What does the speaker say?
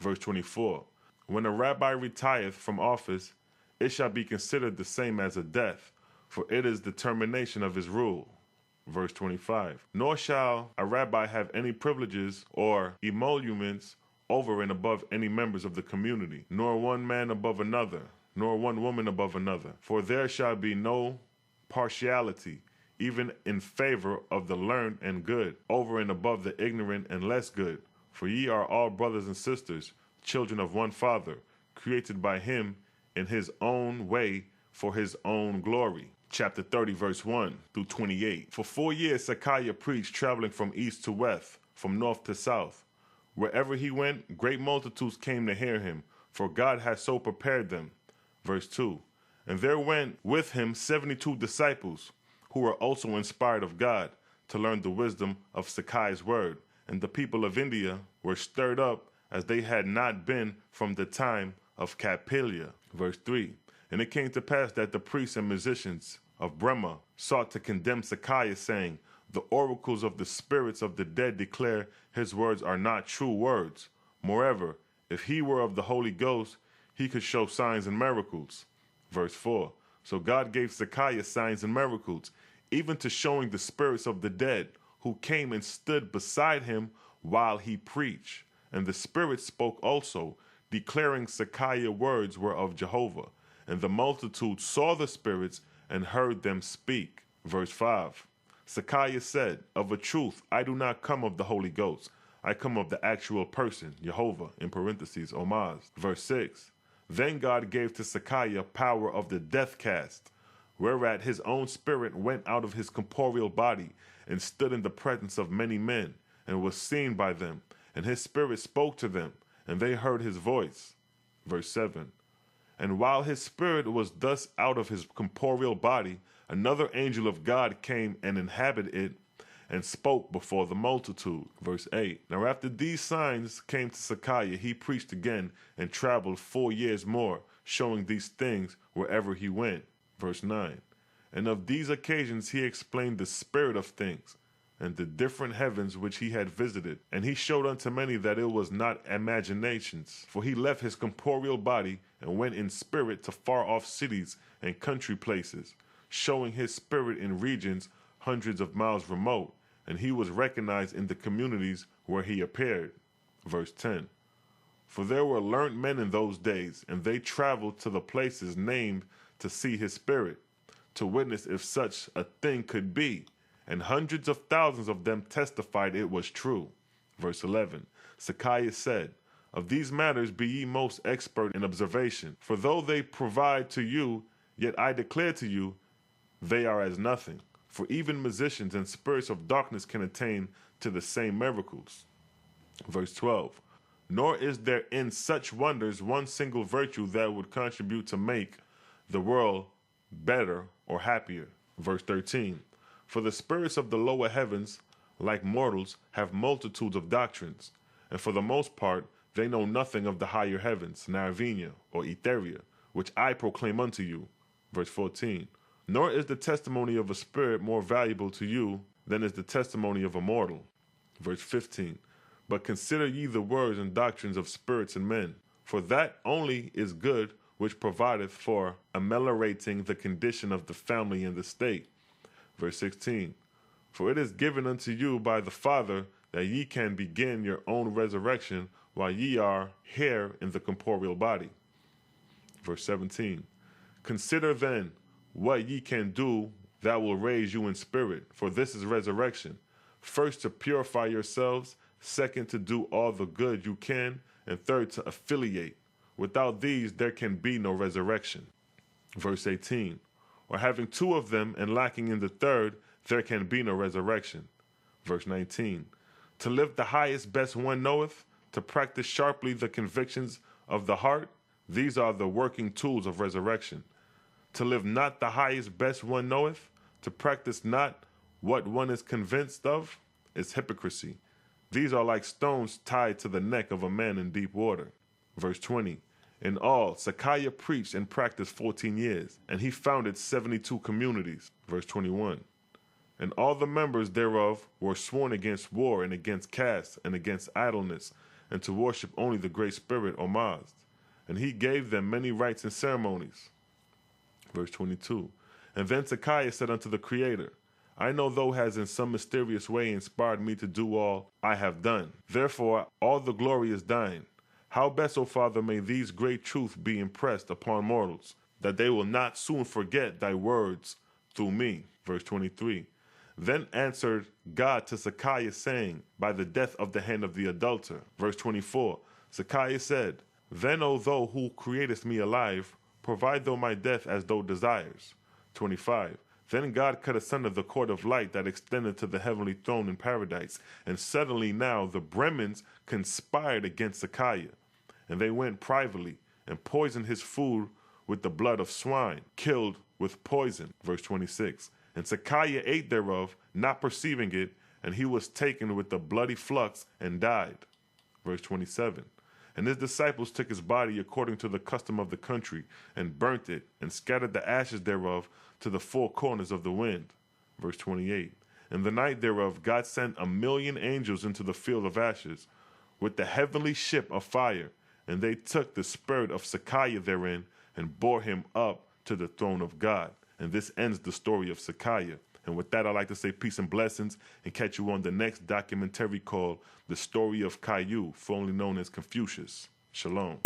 Verse 24. When a rabbi retireth from office, it shall be considered the same as a death, for it is the termination of his rule. Verse 25. Nor shall a rabbi have any privileges or emoluments over and above any members of the community, nor one man above another, nor one woman above another. For there shall be no partiality, even in favor of the learned and good, over and above the ignorant and less good. For ye are all brothers and sisters, children of one Father, created by him in his own way for his own glory. Chapter 30, verse 1 through 28. For 4 years Sakaya preached, traveling from east to west, from north to south. Wherever he went, great multitudes came to hear him, for God had so prepared them. Verse 2. And there went with him 72 disciples, who were also inspired of God, to learn the wisdom of Sakaya's word. And the people of India were stirred up as they had not been from the time of Kapilya. Verse 3. And it came to pass that the priests and musicians of Brahma sought to condemn Sakaya, saying, the oracles of the spirits of the dead declare his words are not true words. Moreover, if he were of the Holy Ghost, he could show signs and miracles. Verse 4. So God gave Sakaya signs and miracles, even to showing the spirits of the dead, who came and stood beside him while he preached. And the spirits spoke also, declaring Sakaya words were of Jehovah. And the multitude saw the spirits and heard them speak. Verse 5. Sakaya said, of a truth, I do not come of the Holy Ghost. I come of the actual person, Jehovah, in parentheses, Omaz. Verse 6. Then God gave to Sakaya power of the death cast, whereat his own spirit went out of his corporeal body and stood in the presence of many men, and was seen by them. And his spirit spoke to them, and they heard his voice. Verse 7. And while his spirit was thus out of his corporeal body, another angel of God came and inhabited it, and spoke before the multitude. Verse 8. Now after these signs came to Sakaya, he preached again, and traveled 4 years more, showing these things wherever he went. Verse 9. And of these occasions he explained the spirit of things, and the different heavens which he had visited. And he showed unto many that it was not imaginations, for he left his corporeal body, and went in spirit to far-off cities and country places, showing his spirit in regions hundreds of miles remote, and he was recognized in the communities where he appeared. Verse 10. For there were learned men in those days, and they traveled to the places named to see his spirit, to witness if such a thing could be, and hundreds of thousands of them testified it was true. Verse 11. Sakaya said, of these matters be ye most expert in observation, for though they provide to you, yet I declare to you, they are as nothing. For even musicians and spirits of darkness can attain to the same miracles. Verse 12. Nor is there in such wonders one single virtue that would contribute to make the world better or happier. Verse 13. For the spirits of the lower heavens, like mortals, have multitudes of doctrines, and for the most part they know nothing of the higher heavens, Naravinya, or Etheria, which I proclaim unto you. Verse 14. Nor is the testimony of a spirit more valuable to you than is the testimony of a mortal. Verse 15. But consider ye the words and doctrines of spirits and men, for that only is good which provideth for ameliorating the condition of the family and the state. Verse 16. For it is given unto you by the Father that ye can begin your own resurrection while ye are here in the corporeal body. Verse 17. Consider then what ye can do that will raise you in spirit, for this is resurrection. First, to purify yourselves, second, to do all the good you can, and third, to affiliate. Without these, there can be no resurrection. Verse 18. Or having two of them and lacking in the third, there can be no resurrection. Verse 19. To live the highest best one knoweth, to practice sharply the convictions of the heart, these are the working tools of resurrection. To live not the highest best one knoweth, to practice not what one is convinced of, is hypocrisy. These are like stones tied to the neck of a man in deep water. Verse 20. In all, Sakaya preached and practiced 14 years, and he founded 72 communities. Verse 21. And all the members thereof were sworn against war and against caste and against idleness, and to worship only the Great Spirit, or Mahavastu. And he gave them many rites and ceremonies. Verse 22. And then SAKAYA said unto the Creator, I know thou hast in some mysterious way inspired me to do all I have done. Therefore, all the glory is thine. How best, O Father, may these great truths be impressed upon mortals, that they will not soon forget thy words through me. Verse 23. Then answered God to SAKAYA, saying, by the death of the hand of the adulterer. Verse 24. SAKAYA said, Then, O thou who createst me alive, provide thou my death as thou desires. 25. Then God cut asunder the cord of light that extended to the heavenly throne in paradise, and suddenly now the Brahmins conspired against SAKAYA, and they went privately and poisoned his food with the blood of swine, killed with poison. Verse 26. And SAKAYA ate thereof, not perceiving it, and he was taken with the bloody flux and died. Verse 27. And his disciples took his body according to the custom of the country, and burnt it, and scattered the ashes thereof to the four corners of the wind. Verse 28. In the night thereof God sent 1,000,000 angels into the field of ashes, with the heavenly ship of fire, and they took the spirit of SAKAYA therein, and bore him up to the throne of God. And this ends the story of SAKAYA. And with that, I'd like to say peace and blessings, and catch you on the next documentary called The Story of Caillou, formerly known as Confucius. Shalom.